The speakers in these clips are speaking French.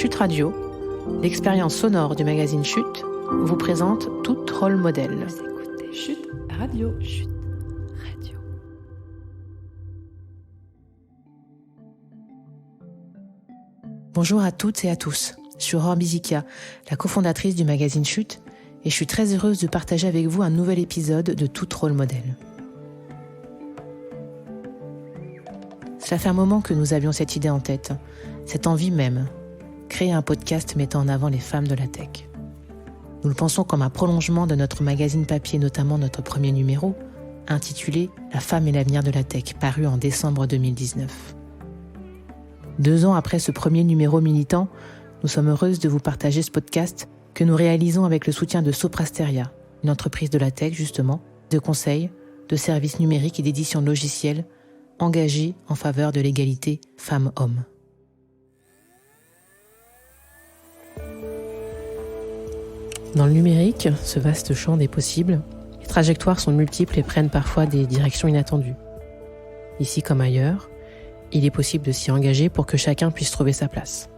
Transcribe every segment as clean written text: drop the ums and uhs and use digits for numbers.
Chute Radio, l'expérience sonore du magazine Chute, vous présente Tout Rôle Modèle. Vous écoutez Chute Radio. Chute Radio. Bonjour à toutes et à tous. Je suis Aurore Bizikia, la cofondatrice du magazine Chute, et je suis très heureuse de partager avec vous un nouvel épisode de Tout Rôle Modèle. Cela fait un moment que nous avions cette idée en tête, cette envie même, créer un podcast mettant en avant les femmes de la tech. Nous le pensons comme un prolongement de notre magazine papier, notamment notre premier numéro, intitulé « La femme et l'avenir de la tech », paru en décembre 2019. 2 ans après ce premier numéro militant, nous sommes heureuses de vous partager ce podcast que nous réalisons avec le soutien de Soprasteria, une entreprise de la tech justement, de conseils, de services numériques et d'édition de logiciels engagée en faveur de l'égalité femmes-hommes. Dans le numérique, ce vaste champ des possibles, les trajectoires sont multiples et prennent parfois des directions inattendues. Ici comme ailleurs, il est possible de s'y engager pour que chacun puisse trouver sa place.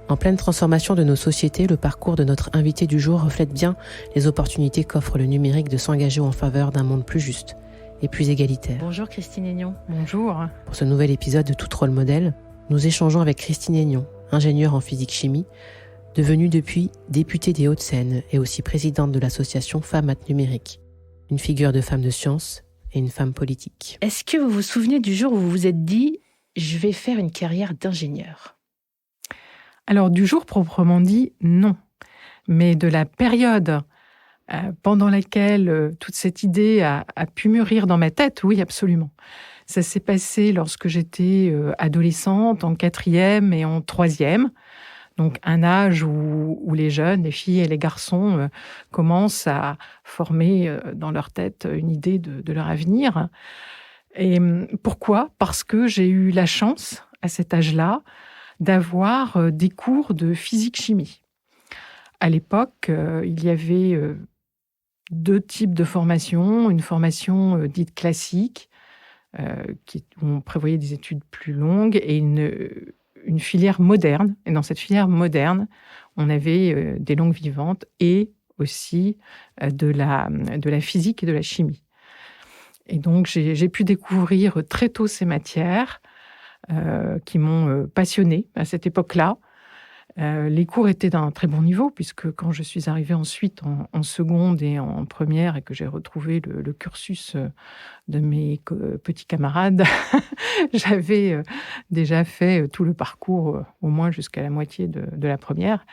En pleine transformation de nos sociétés, le parcours de notre invité du jour reflète bien les opportunités qu'offre le numérique de s'engager en faveur d'un monde plus juste et plus égalitaire. Bonjour Christine Aignon. Bonjour. Pour ce nouvel épisode de Tout Rôle Modèle, nous échangeons avec Christine Aignon, ingénieure en physique-chimie, devenue depuis députée des Hauts-de-Seine et aussi présidente de l'association Femmes at Numérique, une figure de femme de science et une femme politique. Est-ce que vous vous souvenez du jour où vous vous êtes dit « je vais faire une carrière d'ingénieur » ? Alors, du jour proprement dit, non. Mais de la période pendant laquelle toute cette idée a pu mûrir dans ma tête, oui, absolument. Ça s'est passé lorsque j'étais adolescente, en 4e et en 3e. Donc, un âge où les jeunes, les filles et les garçons commencent à former dans leur tête une idée de leur avenir. Et pourquoi ? Parce que j'ai eu la chance, à cet âge-là, d'avoir des cours de physique-chimie. À l'époque, il y avait 2 types de formations. Une formation dite classique, où on prévoyait des études plus longues, et une filière moderne. Et dans cette filière moderne, on avait des langues vivantes et aussi de la physique et de la chimie. Et donc, j'ai pu découvrir très tôt ces matières qui m'ont passionnée à cette époque-là. Les cours étaient d'un très bon niveau, puisque quand je suis arrivée ensuite en seconde et en première et que j'ai retrouvé le cursus de mes petits camarades, j'avais déjà fait tout le parcours, au moins jusqu'à la moitié de la première.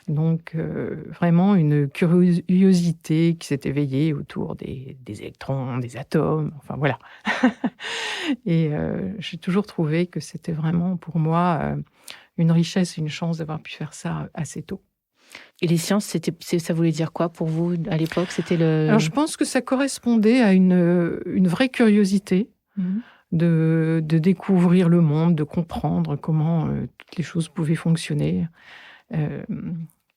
Donc, vraiment une curiosité qui s'est éveillée autour des électrons, des atomes, enfin voilà. Et j'ai toujours trouvé que c'était vraiment pour moi une richesse, une chance d'avoir pu faire ça assez tôt. Et les sciences, ça voulait dire quoi pour vous à l'époque ? Alors, je pense que ça correspondait à une vraie curiosité de découvrir le monde, de comprendre comment toutes les choses pouvaient fonctionner.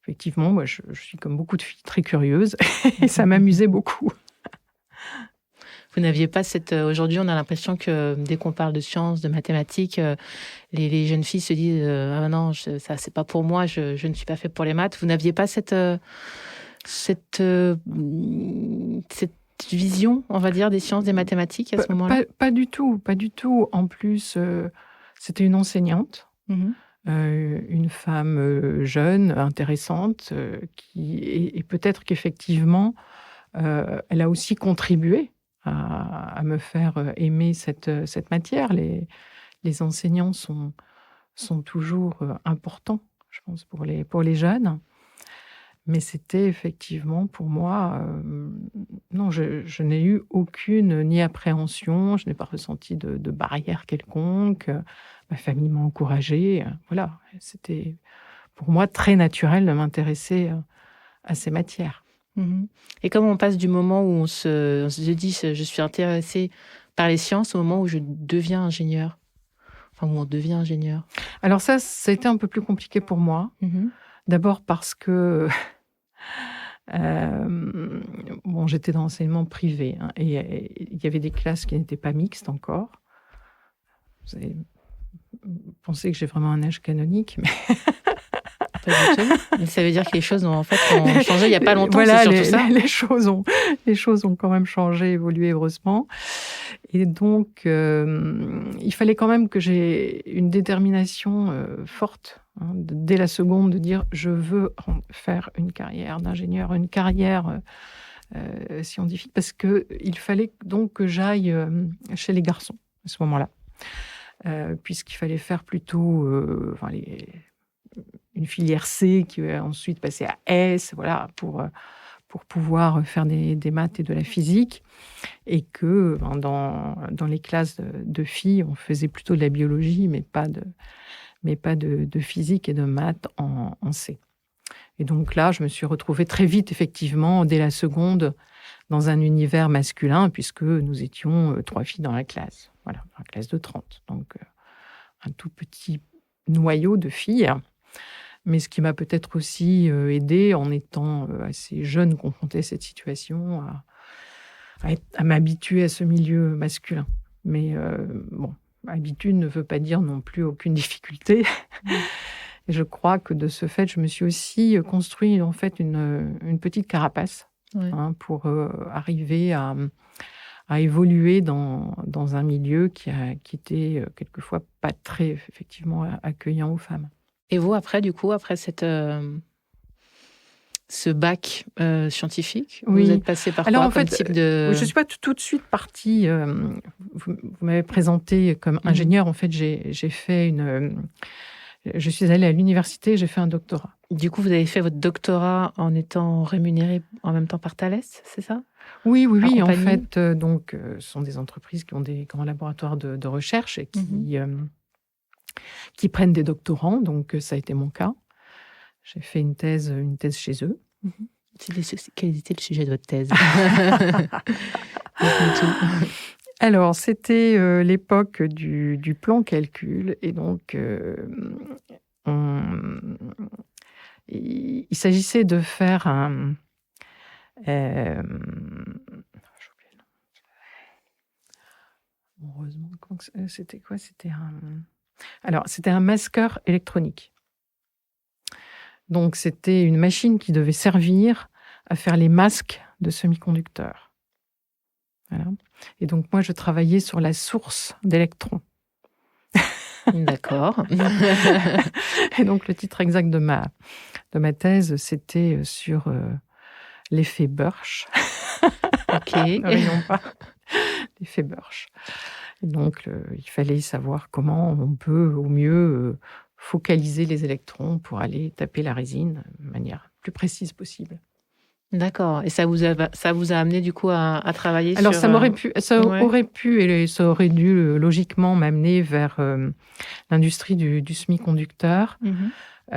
Effectivement, moi, je suis comme beaucoup de filles très curieuse et ça m'amusait beaucoup. Vous n'aviez pas aujourd'hui, on a l'impression que dès qu'on parle de sciences, de mathématiques, les jeunes filles se disent ah non, ça c'est pas pour moi, je ne suis pas fait pour les maths. Vous n'aviez pas cette vision, on va dire, des sciences, des mathématiques à ce moment-là ? Pas du tout, pas du tout. En plus, c'était une enseignante. Une femme jeune, intéressante, et peut-être qu'effectivement, elle a aussi contribué à me faire aimer cette matière. Les enseignants sont toujours importants, je pense, pour les jeunes. Mais c'était effectivement pour moi... non, je n'ai eu aucune ni appréhension, je n'ai pas ressenti de barrière quelconque. Ma famille m'a encouragée. Voilà, c'était pour moi très naturel de m'intéresser à ces matières. Et comment on passe du moment où on se dit je suis intéressée par les sciences au moment où je deviens ingénieur, enfin où on devient ingénieur ? Alors ça a été un peu plus compliqué pour moi. D'abord parce que j'étais dans l'enseignement privé, et il y avait des classes qui n'étaient pas mixtes encore. Vous avez pensé que j'ai vraiment un âge canonique, mais Pas du tout. Mais ça veut dire que les choses ont changé il n'y a pas longtemps, voilà, c'est surtout ça. Les choses ont quand même changé, évolué, heureusement. Et donc, il fallait quand même que j'ai une détermination forte, hein, dès la seconde, de dire je veux faire une carrière d'ingénieur, une carrière scientifique, parce qu'il fallait donc que j'aille chez les garçons à ce moment-là, puisqu'il fallait faire plutôt une filière C qui va ensuite passer à S, voilà, pour pouvoir faire des maths et de la physique, et que dans les classes de filles, on faisait plutôt de la biologie, mais pas de physique et de maths en C. Et donc là, je me suis retrouvée très vite, effectivement, dès la seconde, dans un univers masculin, puisque nous étions 3 filles dans la classe. Voilà, dans la classe de 30. Donc, un tout petit noyau de filles. Mais ce qui m'a peut-être aussi aidée, en étant assez jeune, confrontée à cette situation, à m'habituer à ce milieu masculin. Mais bon, habitude ne veut pas dire non plus aucune difficulté. Et je crois que de ce fait, je me suis aussi construit en fait une petite carapace, hein, pour arriver à évoluer dans un milieu qui était quelquefois pas très effectivement accueillant aux femmes. Et vous, après ce bac scientifique, vous êtes passé par quoi comme type de... Je ne suis pas tout de suite partie... vous m'avez présenté comme ingénieur. En fait, j'ai fait je suis allée à l'université, j'ai fait un doctorat. Du coup, vous avez fait votre doctorat en étant rémunéré en même temps par Thales, c'est ça ? Oui. En fait, ce sont des entreprises qui ont des grands laboratoires de recherche et qui prennent des doctorants. Donc, ça a été mon cas. J'ai fait une thèse chez eux. Quel était le sujet de votre thèse? Alors, c'était l'époque du plan calcul. Et donc, il s'agissait de faire j'ai oublié le nom. Heureusement, c'était quoi? C'était un masqueur électronique. Donc, c'était une machine qui devait servir à faire les masques de semi-conducteurs. Voilà. Et donc, moi, je travaillais sur la source d'électrons. D'accord. Et donc, le titre exact de ma thèse, c'était sur l'effet Birch. Ok. Ne rions pas. L'effet Birch. Et donc, il fallait savoir comment on peut au mieux focaliser les électrons pour aller taper la résine de manière plus précise possible. D'accord. Et ça vous a amené du coup à travailler Alors, sur... ça aurait pu et ça aurait dû logiquement m'amener vers l'industrie du semi-conducteur. Mais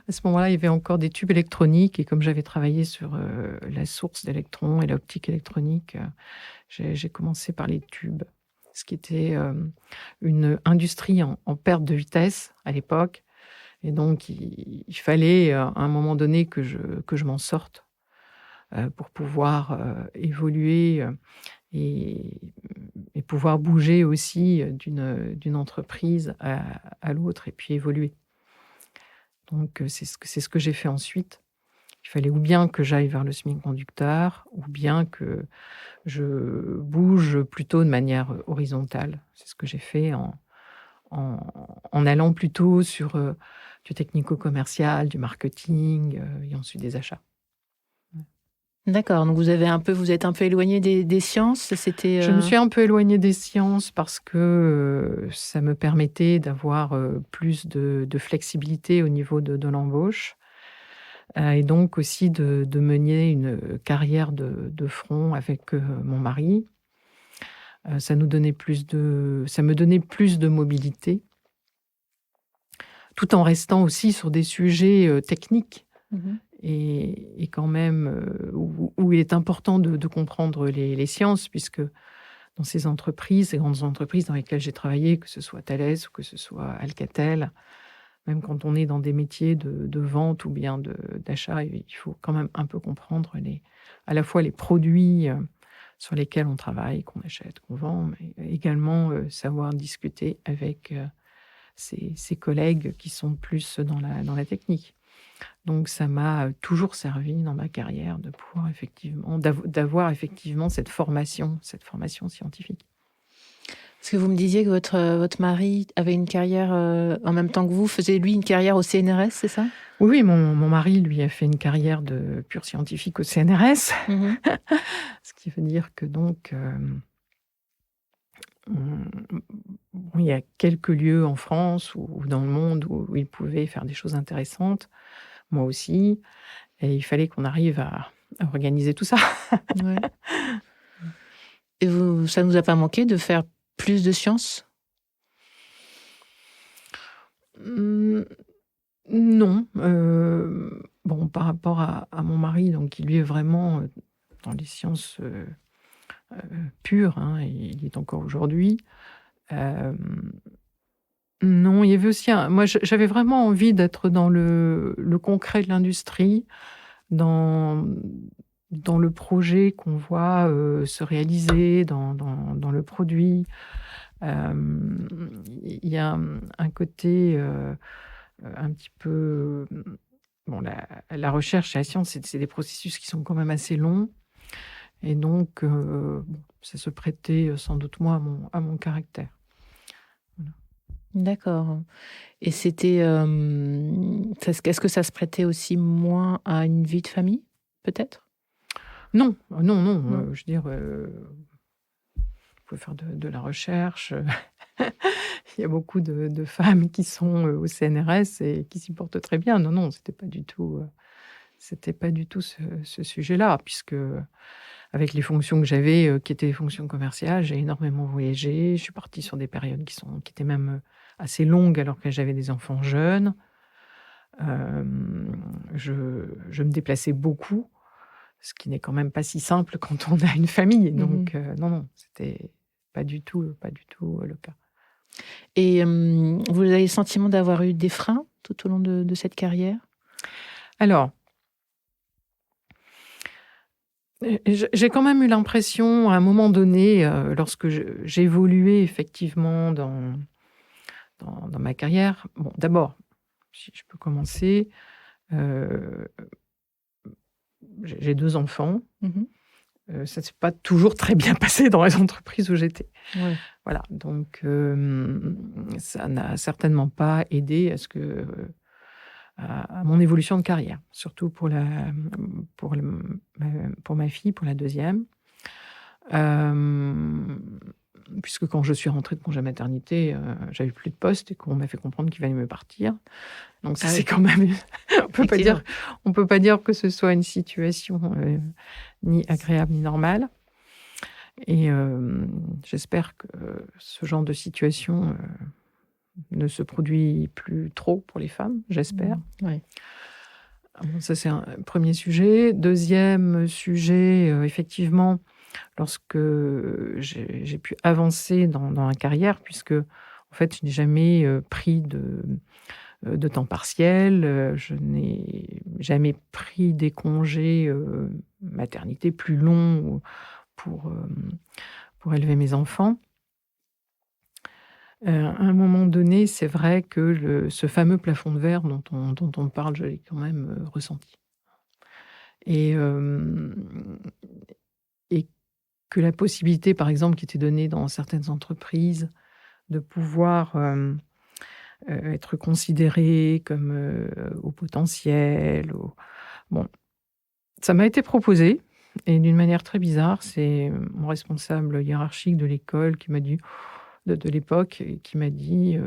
à ce moment-là, il y avait encore des tubes électroniques, et comme j'avais travaillé sur la source d'électrons et l'optique électronique, j'ai commencé par les tubes, ce qui était une industrie en perte de vitesse à l'époque. Et donc, il fallait à un moment donné que je m'en sorte pour pouvoir évoluer et pouvoir bouger aussi d'une entreprise à l'autre et puis évoluer. Donc, c'est ce que j'ai fait ensuite. Il fallait ou bien que j'aille vers le semi-conducteur, ou bien que je bouge plutôt de manière horizontale. C'est ce que j'ai fait en allant plutôt sur du technico-commercial, du marketing et ensuite des achats. D'accord, donc vous êtes un peu éloigné des sciences, c'était... Je me suis un peu éloignée des sciences parce que ça me permettait d'avoir plus de flexibilité au niveau de l'embauche, et donc aussi de mener une carrière de front avec mon mari. Ça me donnait plus de mobilité, tout en restant aussi sur des sujets techniques. Et quand même où il est important de comprendre les sciences, puisque dans ces grandes entreprises dans lesquelles j'ai travaillé, que ce soit Thales ou que ce soit Alcatel, même quand on est dans des métiers de vente ou bien d'achat, il faut quand même un peu comprendre à la fois les produits sur lesquels on travaille, qu'on achète, qu'on vend, mais également savoir discuter avec ses collègues qui sont plus dans la technique. Donc ça m'a toujours servi dans ma carrière de pouvoir d'avoir effectivement cette formation scientifique. Parce que vous me disiez que votre mari avait une carrière en même temps que vous, faisait lui une carrière au CNRS, c'est ça? Oui, mon mari, lui, a fait une carrière de pur scientifique au CNRS. Ce qui veut dire que donc, il y a quelques lieux en France ou dans le monde où il pouvait faire des choses intéressantes, moi aussi, et il fallait qu'on arrive à organiser tout ça. Ouais. Et ça ne vous a pas manqué de faire plus de sciences? Non. Bon, par rapport à mon mari, donc, qui lui est vraiment dans les sciences pures, hein, il y est encore aujourd'hui. Non, il y avait aussi moi, j'avais vraiment envie d'être dans le concret de l'industrie, dans le projet qu'on voit se réaliser, dans le produit. Il y a un côté un petit peu... Bon, la recherche et la science, c'est des processus qui sont quand même assez longs. Et donc, ça se prêtait sans doute moins à mon caractère. Voilà. D'accord. Et c'était... est-ce que ça se prêtait aussi moins à une vie de famille, peut-être? Non. Je veux dire, vous pouvez faire de la recherche. Il y a beaucoup de femmes qui sont au CNRS et qui s'y portent très bien. Non, c'était pas du tout ce sujet-là, puisque avec les fonctions que j'avais, qui étaient des fonctions commerciales, j'ai énormément voyagé. Je suis partie sur des périodes qui étaient même assez longues alors que j'avais des enfants jeunes. Je me déplaçais beaucoup, ce qui n'est quand même pas si simple quand on a une famille. Donc, non, c'était pas du tout le cas. Et vous avez le sentiment d'avoir eu des freins tout au long de cette carrière? Alors, j'ai quand même eu l'impression, à un moment donné, lorsque j'évoluais effectivement dans ma carrière. Bon, d'abord, si je peux commencer, j'ai 2 enfants. Ça ne s'est pas toujours très bien passé dans les entreprises où j'étais. Ouais. Voilà, donc ça n'a certainement pas aidé à mon évolution de carrière, surtout pour ma fille, pour la deuxième. Puisque quand je suis rentrée de congé maternité, j'avais plus de poste et qu'on m'a fait comprendre qu'il fallait me partir. Donc ça, c'est quand même... on peut pas dire que ce soit une situation ni agréable ni normale. Et j'espère que ce genre de situation ne se produit plus trop pour les femmes, j'espère. Ouais. Bon, ça, c'est un premier sujet. Deuxième sujet, effectivement, lorsque j'ai pu avancer dans la carrière, puisque, en fait, je n'ai jamais pris de temps partiel, je n'ai jamais pris des congés maternité plus longs pour élever mes enfants. À un moment donné, c'est vrai que ce fameux plafond de verre dont on parle, je l'ai quand même ressenti. Et que la possibilité, par exemple, qui était donnée dans certaines entreprises, de pouvoir être considéré comme au potentiel. Bon, ça m'a été proposé, et d'une manière très bizarre, c'est mon responsable hiérarchique de l'école qui m'a dit... de l'époque, qui m'a dit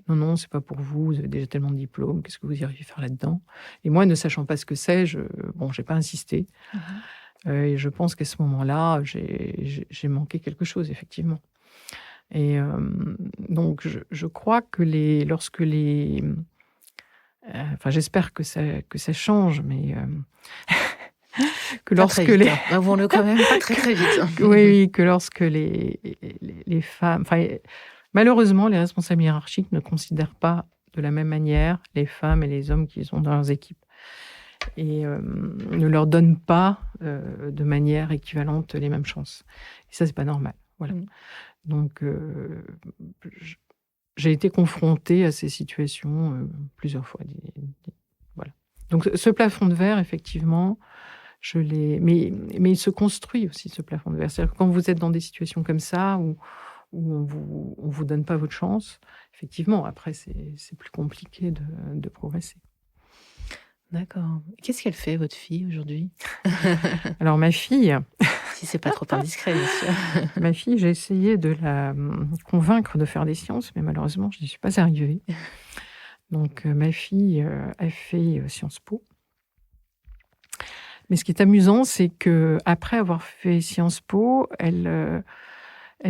non, c'est pas pour vous, vous avez déjà tellement de diplômes, qu'est-ce que vous iriez faire là-dedans? Et moi, ne sachant pas ce que c'est, j'ai pas insisté. Et je pense qu'à ce moment-là, j'ai manqué quelque chose, effectivement. Et donc, je crois que j'espère que ça change, mais que lorsque vite, avouons-le quand même, pas très très vite. Oui, que lorsque les femmes... malheureusement, les responsables hiérarchiques ne considèrent pas de la même manière les femmes et les hommes qui sont dans leurs équipes. Et ne leur donnent pas de manière équivalente les mêmes chances. Et ça, c'est pas normal. Voilà. Donc, j'ai été confrontée à ces situations plusieurs fois. Voilà. Donc ce plafond de verre, effectivement, je l'ai... Mais il se construit aussi, ce plafond de verre. C'est-à-dire que quand vous êtes dans des situations comme ça, où on vous donne pas votre chance, effectivement, après, c'est plus compliqué de progresser. D'accord. Qu'est-ce qu'elle fait, votre fille, aujourd'hui? Alors, ma fille, Si c'est pas trop indiscret, bien sûr. j'ai essayé de la convaincre de faire des sciences, mais malheureusement, je n'y suis pas arrivée. Donc, ma fille a fait Sciences Po. Mais ce qui est amusant, c'est qu'après avoir fait Sciences Po, elle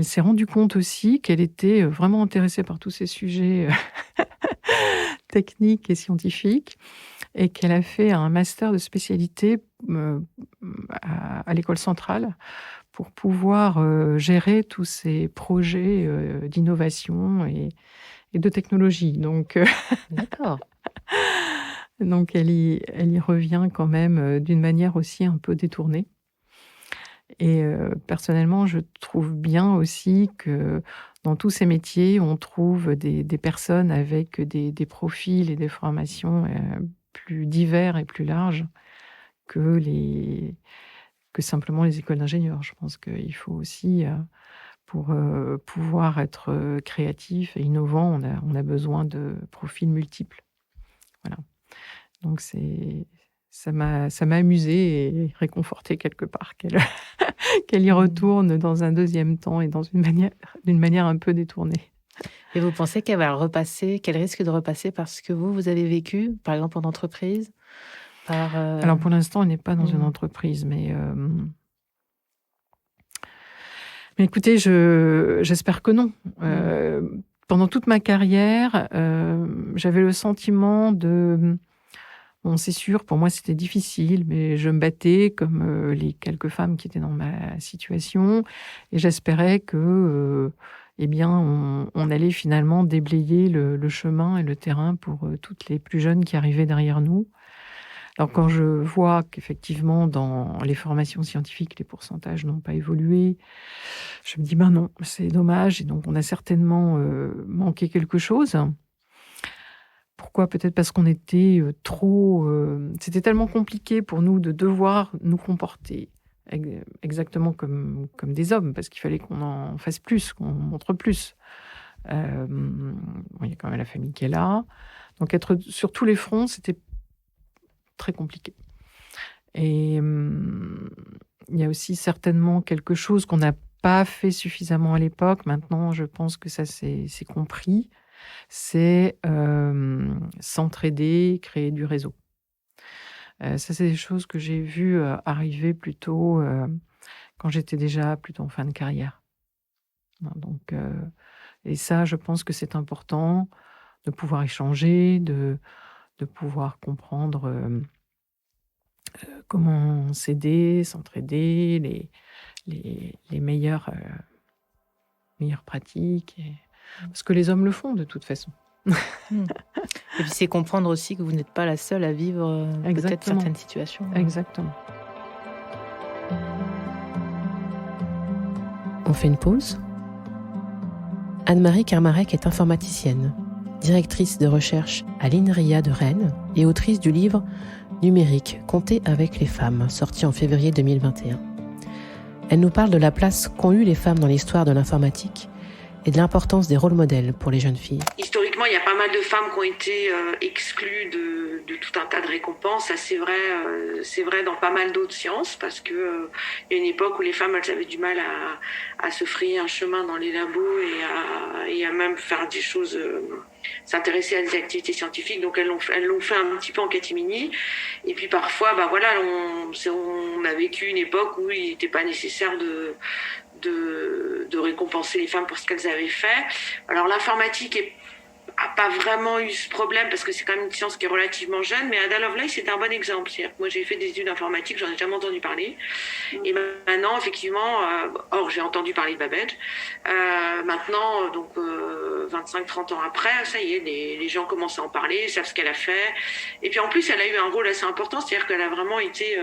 s'est rendue compte aussi qu'elle était vraiment intéressée par tous ces sujets techniques et scientifiques, et qu'elle a fait un master de spécialité à l'École centrale pour pouvoir gérer tous ces projets d'innovation et de technologie. Donc, D'accord. donc elle y revient quand même d'une manière aussi un peu détournée. Et personnellement, je trouve bien aussi que dans tous ces métiers, on trouve des personnes avec des profils et des formations plus divers et plus larges que simplement les écoles d'ingénieurs. Je pense qu'il faut aussi, pour pouvoir être créatif et innovant, on a besoin de profils multiples. Voilà. Donc ça m'a amusée et réconfortée quelque part qu'elle y retourne dans un deuxième temps et d'une manière un peu détournée. Et vous pensez qu'elle va repasser, qu'elle risque de repasser par ce que vous avez vécu, par exemple en entreprise, Alors pour l'instant, on n'est pas dans une entreprise, mais écoutez, j'espère que non. Pendant toute ma carrière, j'avais le sentiment bon, c'est sûr, pour moi, c'était difficile, mais je me battais comme les quelques femmes qui étaient dans ma situation, et j'espérais que, eh bien, on allait finalement déblayer le chemin et le terrain pour toutes les plus jeunes qui arrivaient derrière nous. Alors, quand je vois qu'effectivement, dans les formations scientifiques, les pourcentages n'ont pas évolué, je me dis, ben non, c'est dommage, et donc on a certainement manqué quelque chose. Pourquoi? Peut-être parce qu'on était trop... c'était tellement compliqué pour nous de devoir nous comporter exactement comme des hommes, parce qu'il fallait qu'on en fasse plus, qu'on montre plus. Bon, il y a quand même la famille qui est là. Donc être sur tous les fronts, c'était très compliqué. Et il y a aussi certainement quelque chose qu'on n'a pas fait suffisamment à l'époque. Maintenant, je pense que ça c'est compris. C'est s'entraider, créer du réseau. Ça, c'est des choses que j'ai vues arriver plutôt quand j'étais déjà plutôt en fin de carrière. Donc, et ça, je pense que c'est important de pouvoir échanger, de pouvoir comprendre comment s'aider, s'entraider, les meilleures pratiques. Parce que les hommes le font de toute façon. Et puis c'est comprendre aussi que vous n'êtes pas la seule à vivre peut-être certaines situations. Exactement. On fait une pause. Anne-Marie Kermarek est informaticienne, directrice de recherche à l'INRIA de Rennes et autrice du livre Numérique, compter avec les femmes, sorti en février 2021. Elle nous parle de la place qu'ont eue les femmes dans l'histoire de l'informatique et de l'importance des rôles modèles pour les jeunes filles. Historiquement, il y a pas mal de femmes qui ont été exclues de tout un tas de récompenses. Ça, c'est vrai dans pas mal d'autres sciences, parce que il y a une époque où les femmes, elles avaient du mal à se frayer un chemin dans les labos et à même faire des choses, s'intéresser à des activités scientifiques. Donc elles l'ont fait un petit peu en catimini. Et puis parfois, on a vécu une époque où il n'était pas nécessaire de récompenser les femmes pour ce qu'elles avaient fait. Alors l'informatique a pas vraiment eu ce problème parce que c'est quand même une science qui est relativement jeune, mais Ada Lovelace c'est un bon exemple. C'est-à-dire que moi j'ai fait des études informatiques, j'en ai jamais entendu parler. Et maintenant effectivement, j'ai entendu parler de Babbage. Maintenant, donc 25-30 ans après, ça y est, les gens commencent à en parler, savent ce qu'elle a fait. Et puis en plus, elle a eu un rôle assez important, c'est-à-dire qu'elle a vraiment été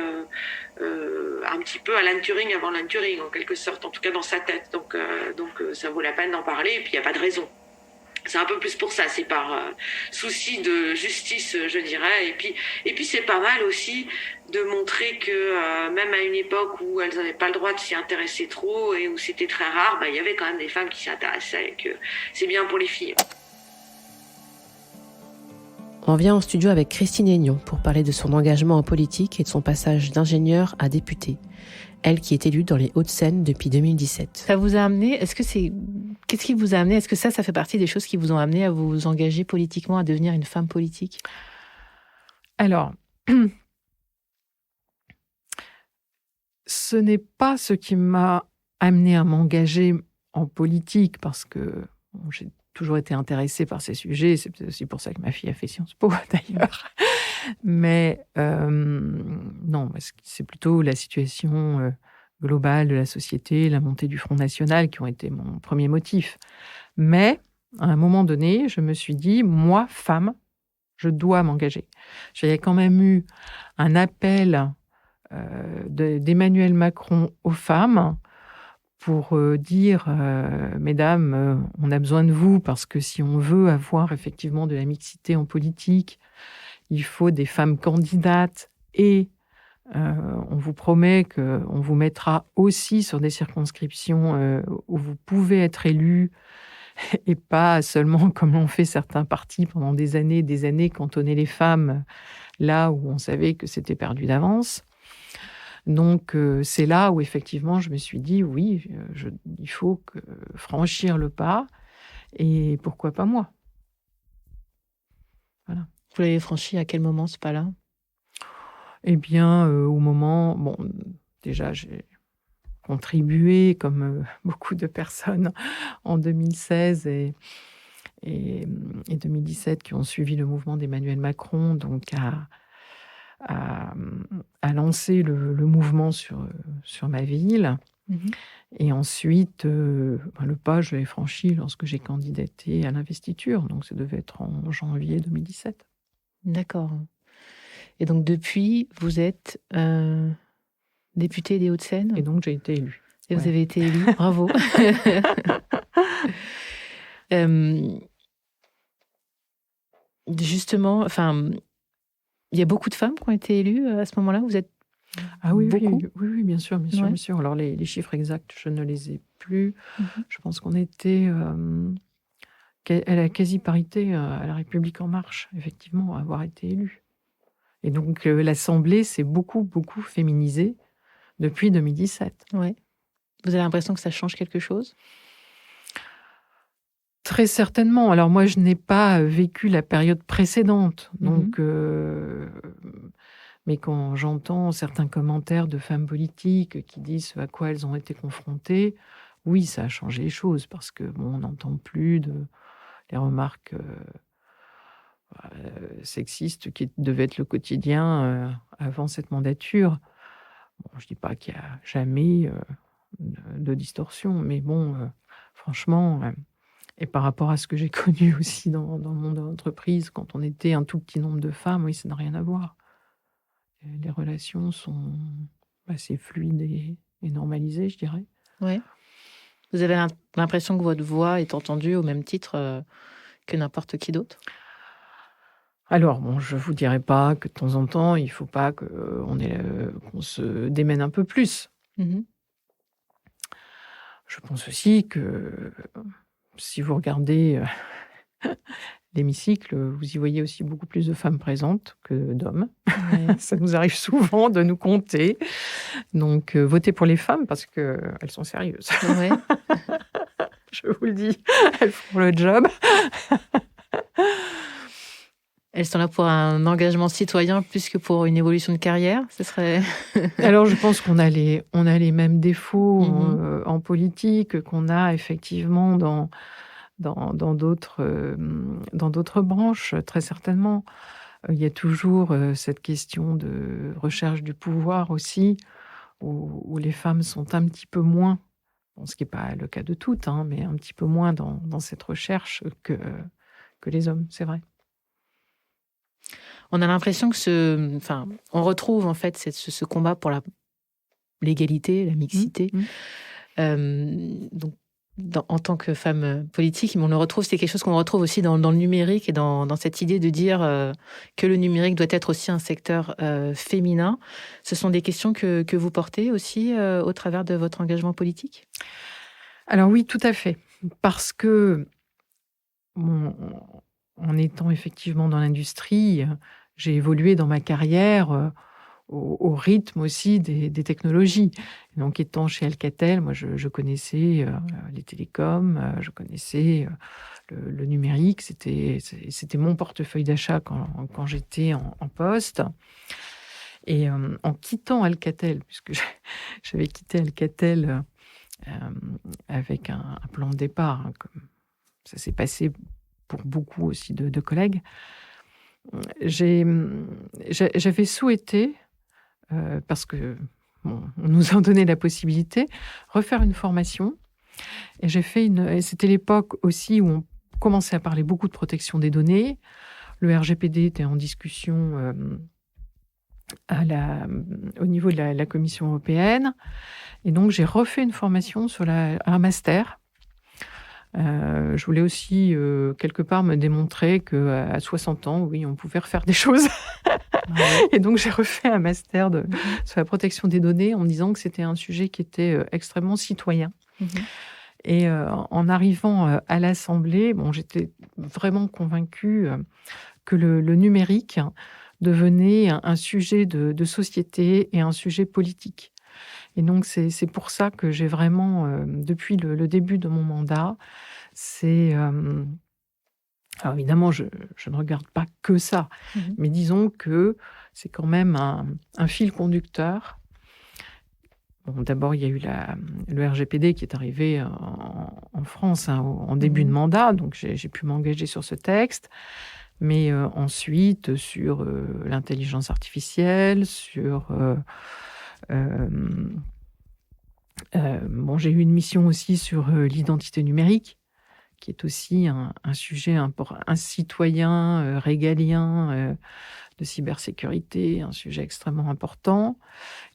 un petit peu Alan Turing avant Alan Turing, en quelque sorte, en tout cas dans sa tête. Donc ça vaut la peine d'en parler, et puis il n'y a pas de raison. C'est un peu plus pour ça, c'est par souci de justice, je dirais. Et puis c'est pas mal aussi de montrer que même à une époque où elles n'avaient pas le droit de s'y intéresser trop et où c'était très rare, il y avait quand même des femmes qui s'y intéressaient et que c'est bien pour les filles. On vient en studio avec Christine Aignon pour parler de son engagement en politique et de son passage d'ingénieure à députée. Elle qui est élue dans les Hauts-de-Seine depuis 2017. Ça vous a amené, qu'est-ce qui vous a amené, est-ce que ça fait partie des choses qui vous ont amené à vous engager politiquement, à devenir une femme politique ? Alors, ce n'est pas ce qui m'a amené à m'engager en politique, parce que j'ai toujours été intéressée par ces sujets. C'est peut-être aussi pour ça que ma fille a fait Sciences Po, d'ailleurs. Mais non, c'est plutôt la situation globale de la société, la montée du Front National qui ont été mon premier motif. Mais, à un moment donné, je me suis dit, moi, femme, je dois m'engager. J'avais quand même eu un appel d'Emmanuel Macron aux femmes pour dire, mesdames, on a besoin de vous, parce que si on veut avoir effectivement de la mixité en politique, il faut des femmes candidates et on vous promet qu'on vous mettra aussi sur des circonscriptions où vous pouvez être élu et pas seulement comme l'ont fait certains partis pendant des années, cantonner les femmes là où on savait que c'était perdu d'avance. Donc, c'est là où, effectivement, je me suis dit, oui, il faut franchir le pas, et pourquoi pas moi. Voilà. Vous l'avez franchi à quel moment, ce pas-là ? Eh bien, au moment... Bon, déjà, j'ai contribué, comme beaucoup de personnes, en 2016 et 2017, qui ont suivi le mouvement d'Emmanuel Macron, donc à lancer le mouvement sur ma ville. Mmh. Et ensuite, le pas, je l'ai franchi lorsque j'ai candidaté à l'investiture. Donc, ça devait être en janvier 2017. D'accord. Et donc, depuis, vous êtes députée des Hauts-de-Seine ? Et donc, j'ai été élue. Et vous avez été élue. Bravo. Justement, il y a beaucoup de femmes qui ont été élues à ce moment-là. Vous êtes beaucoup ? Oui, bien sûr. Alors, les chiffres exacts, je ne les ai plus. Mm-hmm. Je pense qu'on était à la quasi-parité à La République En Marche, effectivement, à avoir été élue. Et donc, l'Assemblée s'est beaucoup, beaucoup féminisée depuis 2017. Ouais. Vous avez l'impression que ça change quelque chose ? Très certainement. Alors moi, je n'ai pas vécu la période précédente. Donc, mais quand j'entends certains commentaires de femmes politiques qui disent ce à quoi elles ont été confrontées, oui, ça a changé les choses, parce que on n'entend plus les remarques sexistes qui devaient être le quotidien avant cette mandature. Bon, je ne dis pas qu'il n'y a jamais de distorsion, mais bon, franchement... Et par rapport à ce que j'ai connu aussi dans le monde de l'entreprise, quand on était un tout petit nombre de femmes, oui, ça n'a rien à voir. Les relations sont assez fluides et normalisées, je dirais. Oui. Vous avez l'impression que votre voix est entendue au même titre que n'importe qui d'autre ? Alors, bon, je ne vous dirais pas que de temps en temps, il ne faut pas qu'on se démène un peu plus. Mm-hmm. Je pense aussi que... Si vous regardez l'hémicycle, vous y voyez aussi beaucoup plus de femmes présentes que d'hommes. Ouais. Ça nous arrive souvent de nous compter. Donc, votez pour les femmes parce qu'elles sont sérieuses. Ouais. Je vous le dis, elles font le job. Elles sont là pour un engagement citoyen plus que pour une évolution de carrière, ce serait... Alors, je pense qu'on a les mêmes défauts en politique qu'on a effectivement dans d'autres branches, très certainement. Il y a toujours cette question de recherche du pouvoir aussi, où les femmes sont un petit peu moins, ce qui n'est pas le cas de toutes, mais un petit peu moins dans cette recherche que les hommes, c'est vrai. On a l'impression que on retrouve en fait ce combat pour l'égalité, la mixité. Donc, en tant que femme politique, mais c'est quelque chose qu'on retrouve aussi dans le numérique et dans cette idée de dire que le numérique doit être aussi un secteur féminin. Ce sont des questions que vous portez aussi au travers de votre engagement politique ? Alors oui, tout à fait. Parce que, en étant effectivement dans l'industrie, j'ai évolué dans ma carrière au rythme aussi des technologies. Donc, étant chez Alcatel, moi, je connaissais les télécoms, je connaissais le numérique. C'était mon portefeuille d'achat quand j'étais en poste. Et en quittant Alcatel, puisque j'avais quitté Alcatel avec un plan de départ, hein, comme ça s'est passé pour beaucoup aussi de collègues, j'avais souhaité, parce que on nous en donnait la possibilité, refaire une formation. Et et c'était l'époque aussi où on commençait à parler beaucoup de protection des données. Le RGPD était en discussion au niveau de la Commission européenne. Et donc, j'ai refait une formation sur un master. Je voulais aussi, quelque part, me démontrer qu'à 60 ans, oui, on pouvait refaire des choses. Ouais. Et donc, j'ai refait un master sur la protection des données en me disant que c'était un sujet qui était extrêmement citoyen. Mm-hmm. Et en arrivant à l'Assemblée, j'étais vraiment convaincue que le numérique devenait un sujet de société et un sujet politique. Et donc, c'est pour ça que j'ai vraiment, depuis le début de mon mandat, alors évidemment, je ne regarde pas que ça, mais disons que c'est quand même un fil conducteur. D'abord, il y a eu le RGPD qui est arrivé en France en début de mandat, donc j'ai pu m'engager sur ce texte. Mais ensuite, sur l'intelligence artificielle, sur... j'ai eu une mission aussi sur l'identité numérique, qui est aussi un sujet un citoyen régalien de cybersécurité, un sujet extrêmement important.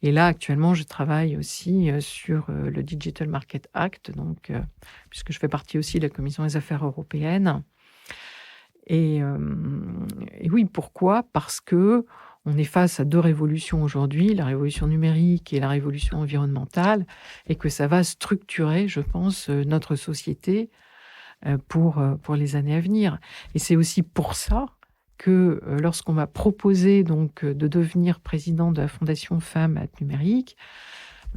Et là, actuellement, je travaille aussi sur le Digital Market Act, donc, puisque je fais partie aussi de la Commission des Affaires européennes. Et oui, pourquoi ? Parce que on est face à deux révolutions aujourd'hui, la révolution numérique et la révolution environnementale, et que ça va structurer, je pense, notre société pour les années à venir. Et c'est aussi pour ça que lorsqu'on m'a proposé donc de devenir président de la Fondation Femmes at Numérique,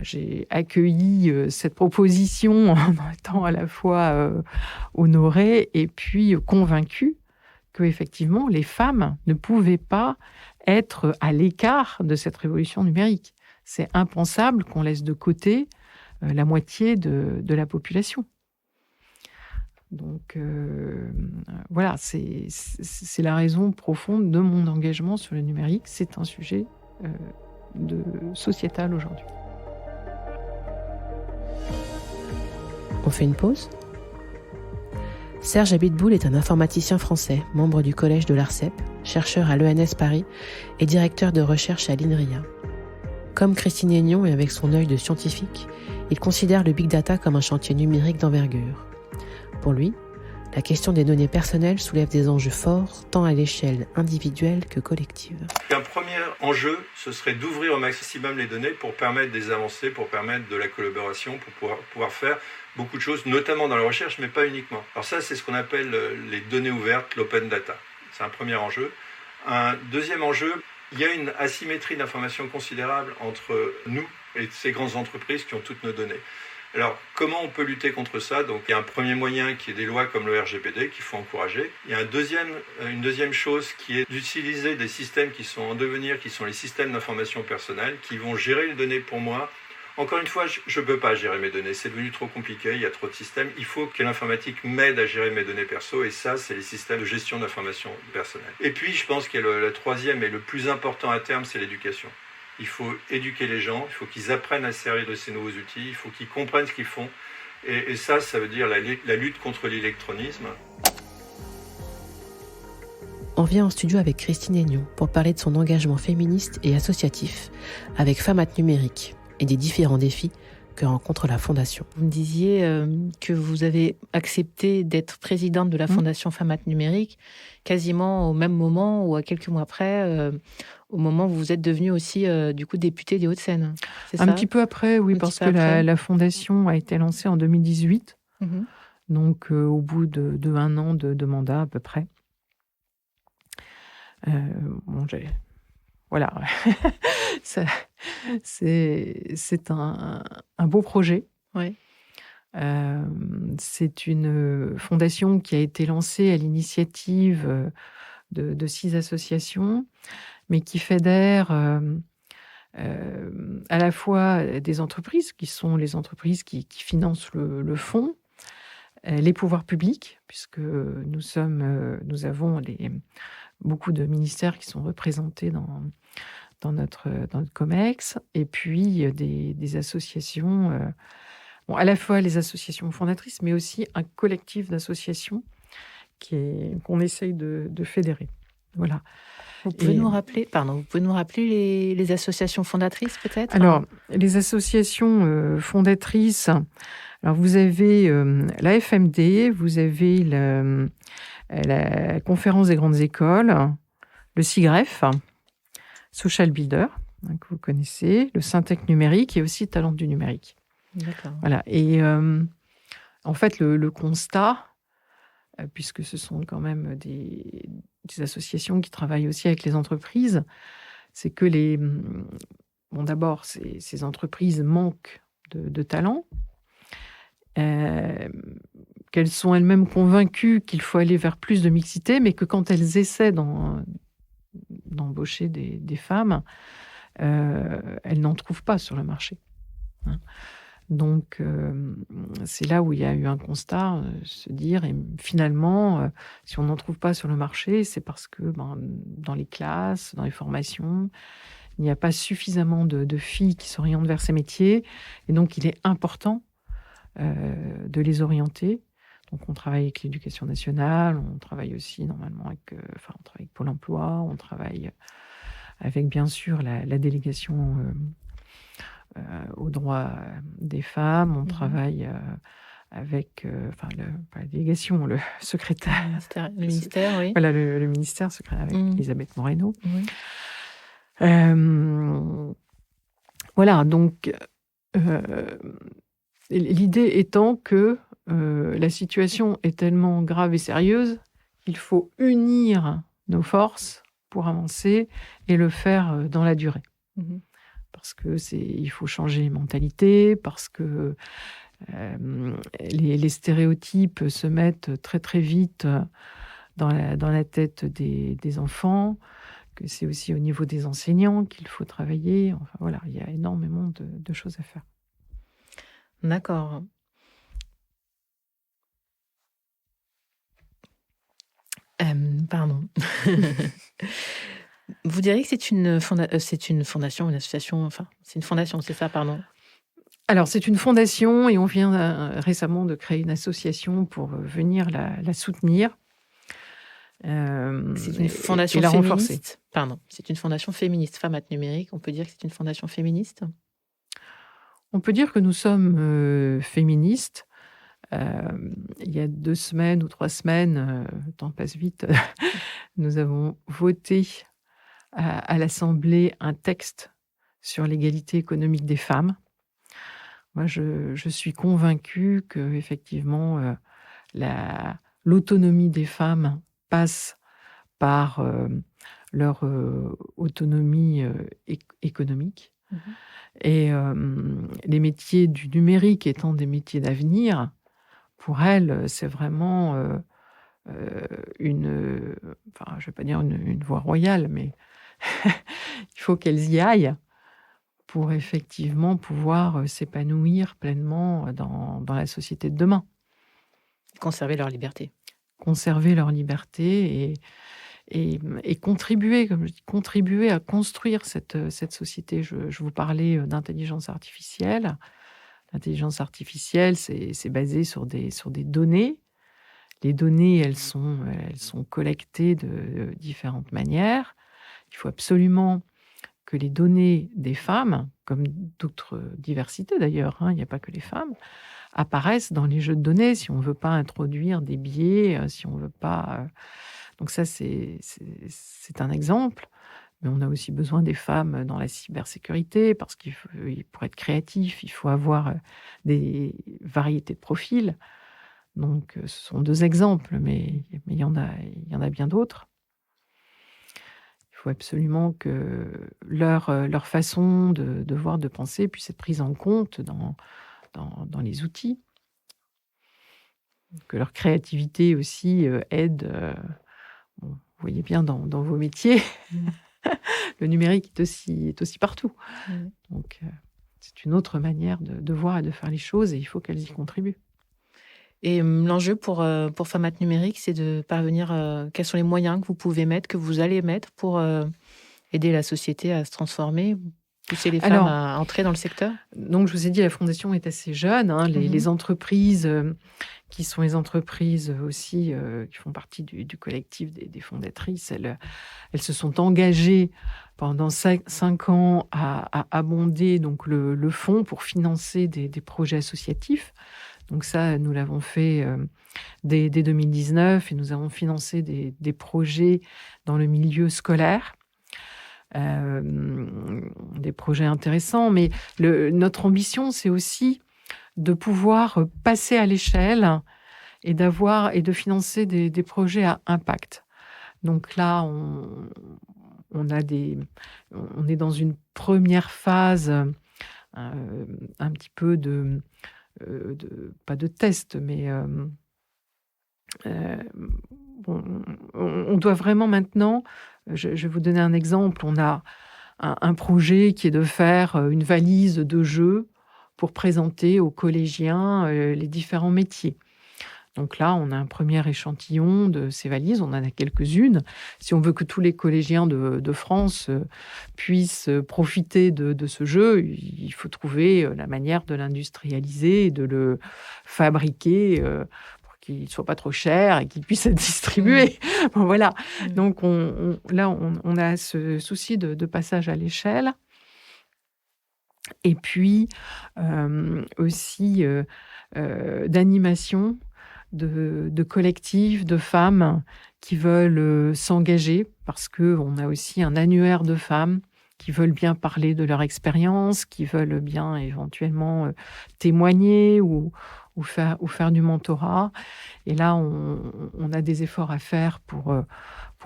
j'ai accueilli cette proposition en étant à la fois honorée et puis convaincue qu'effectivement, les femmes ne pouvaient pas être à l'écart de cette révolution numérique. C'est impensable qu'on laisse de côté la moitié de la population. Donc, voilà, c'est la raison profonde de mon engagement sur le numérique. C'est un sujet sociétal aujourd'hui. On fait une pause ? Serge Abitboul est un informaticien français, membre du collège de l'ARCEP, chercheur à l'ENS Paris et directeur de recherche à l'INRIA. Comme Christine Aignon et avec son œil de scientifique, il considère le big data comme un chantier numérique d'envergure. Pour lui, la question des données personnelles soulève des enjeux forts, tant à l'échelle individuelle que collective. Un premier enjeu, ce serait d'ouvrir au maximum les données pour permettre des avancées, pour permettre de la collaboration, pour pouvoir faire beaucoup de choses, notamment dans la recherche, mais pas uniquement. Alors ça, c'est ce qu'on appelle les données ouvertes, l'open data. C'est un premier enjeu. Un deuxième enjeu, il y a une asymétrie d'information considérable entre nous et ces grandes entreprises qui ont toutes nos données. Alors, comment on peut lutter contre ça ? Donc, il y a un premier moyen qui est des lois comme le RGPD qu'il faut encourager. Il y a une deuxième chose qui est d'utiliser des systèmes qui sont en devenir, qui sont les systèmes d'information personnelle, qui vont gérer les données pour moi. Encore une fois, je ne peux pas gérer mes données, c'est devenu trop compliqué, il y a trop de systèmes. Il faut que l'informatique m'aide à gérer mes données perso, et ça, c'est les systèmes de gestion d'information personnelle. Et puis, je pense que le troisième et le plus important à terme, c'est l'éducation. Il faut éduquer les gens, il faut qu'ils apprennent à se servir de ces nouveaux outils, il faut qu'ils comprennent ce qu'ils font. Et ça veut dire la lutte contre l'électronisme. On vient en studio avec Christine Aignon pour parler de son engagement féministe et associatif avec Femmes at Numérique et des différents défis que rencontre la Fondation. Vous me disiez que vous avez accepté d'être présidente de la Fondation Femmes Numérique quasiment au même moment ou à quelques mois après, au moment où vous êtes devenue aussi du coup députée des Hauts-de-Seine. C'est ça ? Un petit peu après, oui, parce que la Fondation a été lancée en 2018, donc au bout de 1 an de mandat à peu près. Voilà, c'est un beau projet. Ouais. C'est une fondation qui a été lancée à l'initiative de 6 associations, mais qui fédère à la fois des entreprises, qui sont les entreprises qui financent le fonds, les pouvoirs publics, puisque nous avons beaucoup de ministères qui sont représentés dans notre COMEX, et puis des associations, à la fois les associations fondatrices, mais aussi un collectif d'associations qu'on essaye de fédérer. Voilà. Vous pouvez nous rappeler les associations fondatrices, peut-être ? Alors, les associations fondatrices, alors vous avez la FMD, vous avez la Conférence des grandes écoles, le SIGREF, Social Builder, que vous connaissez, le Syntec numérique et aussi Talent du numérique. D'accord. Voilà. Et en fait, le constat, puisque ce sont quand même des associations qui travaillent aussi avec les entreprises, c'est que d'abord, ces entreprises manquent de talent, qu'elles sont elles-mêmes convaincues qu'il faut aller vers plus de mixité, mais que quand elles essaient d'embaucher des femmes, elles n'en trouvent pas sur le marché. Donc, c'est là où il y a eu un constat, se dire, et finalement, si on n'en trouve pas sur le marché, c'est parce que dans les classes, dans les formations, il n'y a pas suffisamment de filles qui s'orientent vers ces métiers, et donc il est important de les orienter. Donc, on travaille avec l'Éducation nationale, on travaille aussi normalement on travaille avec Pôle emploi, on travaille avec, bien sûr, la délégation aux droits des femmes, on travaille avec, pas la délégation, le secrétaire. Le ministère, oui. Voilà, le ministère secrétaire avec Elisabeth Moreno. Oui. Voilà, donc l'idée étant que la situation est tellement grave et sérieuse qu'il faut unir nos forces pour avancer et le faire dans la durée. Parce que il faut changer les mentalités, parce que les stéréotypes se mettent très très vite dans la tête des enfants, que c'est aussi au niveau des enseignants qu'il faut travailler. Enfin voilà, il y a énormément de choses à faire. D'accord. Pardon. Vous diriez que c'est une fondation, une association, enfin, c'est une fondation, c'est ça, pardon. Alors, c'est une fondation et on vient récemment de créer une association pour venir la soutenir. C'est une fondation féministe. Pardon, c'est une fondation féministe, Femmes Numérique. On peut dire que c'est une fondation féministe ? On peut dire que nous sommes féministes. Il y a 2 semaines ou 3 semaines, le temps passe vite, nous avons voté à l'Assemblée un texte sur l'égalité économique des femmes. Moi, je suis convaincue que effectivement, l'autonomie des femmes passe par leur autonomie économique. Et les métiers du numérique étant des métiers d'avenir, pour elles, c'est vraiment je ne vais pas dire une voie royale, mais il faut qu'elles y aillent pour effectivement pouvoir s'épanouir pleinement dans la société de demain. Conserver leur liberté. Conserver leur liberté et contribuer, comme je dis, contribuer à construire cette société. Je vous parlais d'intelligence artificielle. L'intelligence artificielle, c'est basé sur des données. Les données, elles sont collectées de différentes manières. Il faut absolument que les données des femmes, comme d'autres diversités d'ailleurs, il n'y a pas que les femmes, apparaissent dans les jeux de données si on ne veut pas introduire des biais, si on ne veut pas... Donc ça, c'est un exemple. Mais on a aussi besoin des femmes dans la cybersécurité parce pour être créatif, il faut avoir des variétés de profils. Donc, ce sont 2 exemples, mais il y en a bien d'autres. Il faut absolument que leur façon de voir, de penser puisse être prise en compte dans les outils. Que leur créativité aussi aide. Vous voyez bien dans vos métiers, le numérique est aussi partout. Donc, c'est une autre manière de voir et de faire les choses et il faut qu'elles y contribuent. Et l'enjeu pour Femmes Numérique, c'est de parvenir... quels sont les moyens que vous pouvez mettre, que vous allez mettre pour aider la société à se transformer, pousser les femmes à entrer dans le secteur? Donc, je vous ai dit, la Fondation est assez jeune. Les entreprises qui sont les entreprises aussi qui font partie du collectif des fondatrices, elles se sont engagées pendant 5 ans à abonder donc, le fonds pour financer des projets associatifs. Donc ça, nous l'avons fait dès 2019 et nous avons financé des projets dans le milieu scolaire. Des projets intéressants, mais notre ambition, c'est aussi de pouvoir passer à l'échelle et de financer des projets à impact. Donc là, on est dans une première phase un petit peu pas de test, mais on doit vraiment maintenant, je vais vous donner un exemple, on a un projet qui est de faire une valise de jeux pour présenter aux collégiens les différents métiers. Donc là, on a un premier échantillon de ces valises, on en a quelques-unes. Si on veut que tous les collégiens de France puissent profiter de ce jeu, il faut trouver la manière de l'industrialiser et de le fabriquer pour qu'il ne soit pas trop cher et qu'il puisse être distribué. Bon, voilà. Donc là, on a ce souci de passage à l'échelle. Et puis aussi d'animation de collectifs, de femmes qui veulent s'engager parce qu'on a aussi un annuaire de femmes qui veulent bien parler de leur expérience, qui veulent bien éventuellement témoigner ou faire du mentorat. Et là, on a des efforts à faire pour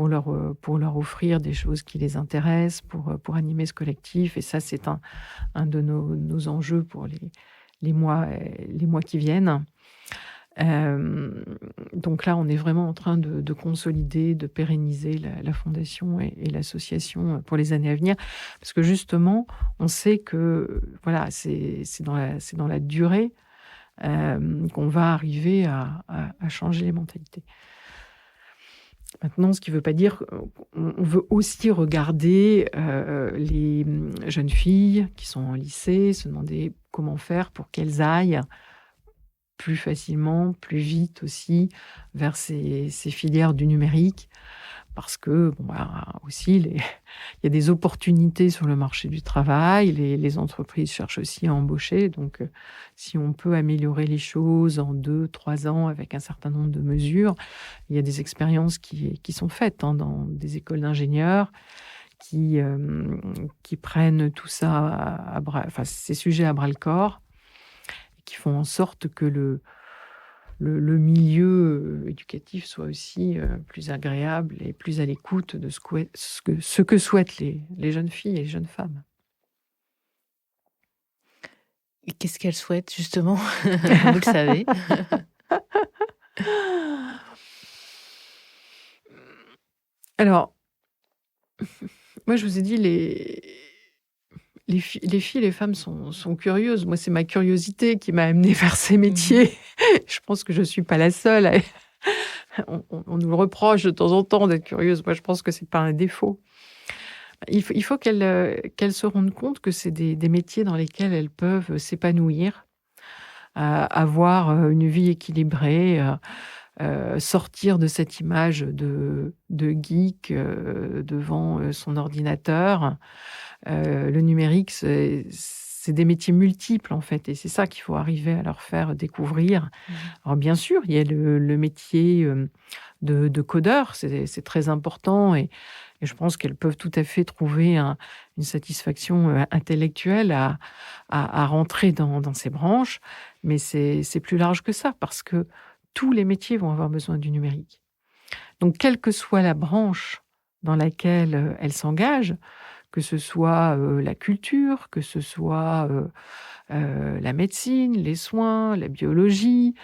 leur offrir des choses qui les intéressent, pour animer ce collectif. Et ça, c'est un de nos enjeux pour les mois qui viennent. Donc là, on est vraiment en train de consolider, de pérenniser la fondation et l'association pour les années à venir, parce que justement, on sait que voilà, c'est dans la durée qu'on va arriver à changer les mentalités. Maintenant, ce qui ne veut pas dire qu'on veut aussi regarder les jeunes filles qui sont en lycée, se demander comment faire pour qu'elles aillent plus facilement, plus vite aussi, vers ces filières du numérique. Parce que, aussi, il y a des opportunités sur le marché du travail. Les entreprises cherchent aussi à embaucher. Donc, si on peut améliorer les choses en 2-3 ans avec un certain nombre de mesures, il y a des expériences qui sont faites dans des écoles d'ingénieurs qui prennent tout ça ces sujets à bras-le-corps, qui font en sorte que le milieu éducatif soit aussi plus agréable et plus à l'écoute de ce que souhaitent les jeunes filles et les jeunes femmes. Et qu'est-ce qu'elles souhaitent, justement? Vous le savez. Alors, moi, je vous ai dit, les filles et les femmes sont curieuses. Moi, c'est ma curiosité qui m'a amenée vers ces métiers. Je pense que je ne suis pas la seule. On nous le reproche de temps en temps d'être curieuse. Moi, je pense que ce n'est pas un défaut. Il faut qu'elles se rendent compte que c'est des métiers dans lesquels elles peuvent s'épanouir, avoir une vie équilibrée, sortir de cette image de geek devant son ordinateur. Le numérique, c'est des métiers multiples, en fait, et c'est ça qu'il faut arriver à leur faire découvrir. Alors, bien sûr, il y a le métier de codeur, c'est très important, et je pense qu'elles peuvent tout à fait trouver une satisfaction intellectuelle à rentrer dans ces branches, mais c'est plus large que ça, parce que tous les métiers vont avoir besoin du numérique. Donc, quelle que soit la branche dans laquelle elles s'engagent, que ce soit la culture, que ce soit la médecine, les soins, la biologie,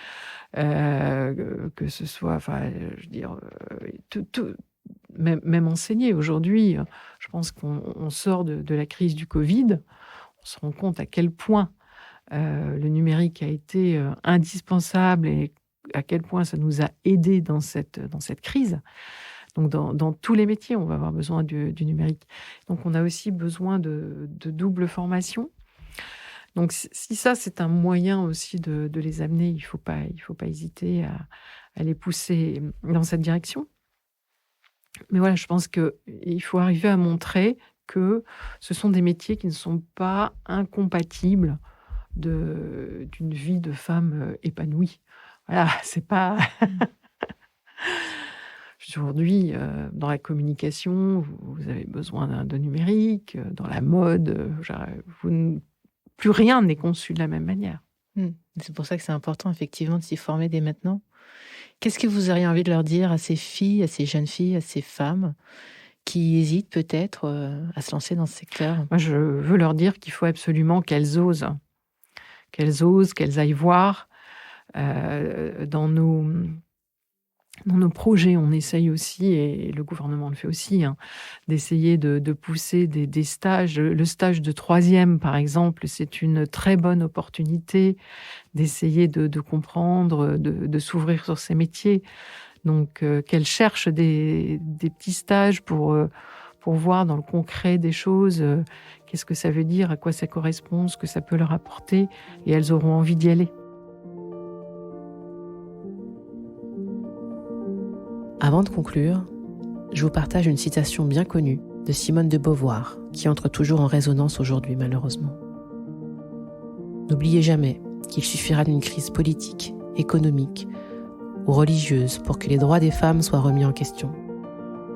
que ce soit, même enseigner. Aujourd'hui, je pense qu'on sort de la crise du Covid, on se rend compte à quel point le numérique a été indispensable et à quel point ça nous a aidés dans cette crise. Donc, dans tous les métiers, on va avoir besoin du numérique. Donc, on a aussi besoin de double formation. Donc, si ça, c'est un moyen aussi de les amener, il ne faut pas hésiter à les pousser dans cette direction. Mais voilà, je pense qu'il faut arriver à montrer que ce sont des métiers qui ne sont pas incompatibles d'une vie de femme épanouie. Voilà, c'est pas... Aujourd'hui, dans la communication, vous avez besoin de numérique, dans la mode, plus rien n'est conçu de la même manière. C'est pour ça que c'est important, effectivement, de s'y former dès maintenant. Qu'est-ce que vous auriez envie de leur dire à ces filles, à ces jeunes filles, à ces femmes qui hésitent peut-être à se lancer dans ce secteur? Moi, je veux leur dire qu'il faut absolument qu'elles osent, qu'elles aillent voir dans nos projets. On essaye aussi, et le gouvernement le fait aussi, d'essayer de pousser des stages. Le stage de 3e, par exemple, c'est une très bonne opportunité d'essayer de comprendre, de s'ouvrir sur ces métiers. Donc, qu'elles cherchent des petits stages pour voir dans le concret des choses, qu'est-ce que ça veut dire, à quoi ça correspond, ce que ça peut leur apporter, et elles auront envie d'y aller. Avant de conclure, je vous partage une citation bien connue de Simone de Beauvoir, qui entre toujours en résonance aujourd'hui, malheureusement. N'oubliez jamais qu'il suffira d'une crise politique, économique ou religieuse pour que les droits des femmes soient remis en question.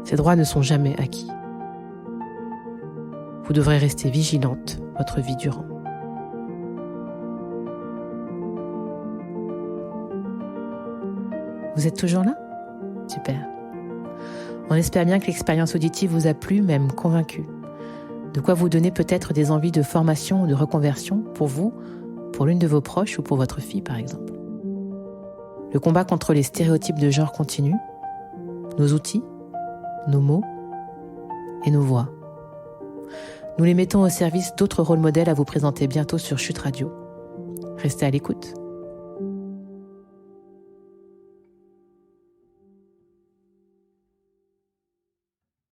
Ces droits ne sont jamais acquis. Vous devrez rester vigilante votre vie durant. Vous êtes toujours là ? Super. On espère bien que l'expérience auditive vous a plu, même convaincu. De quoi vous donner peut-être des envies de formation ou de reconversion pour vous, pour l'une de vos proches ou pour votre fille par exemple. Le combat contre les stéréotypes de genre continue. Nos outils, nos mots et nos voix. Nous les mettons au service d'autres rôles modèles à vous présenter bientôt sur Chute Radio. Restez à l'écoute.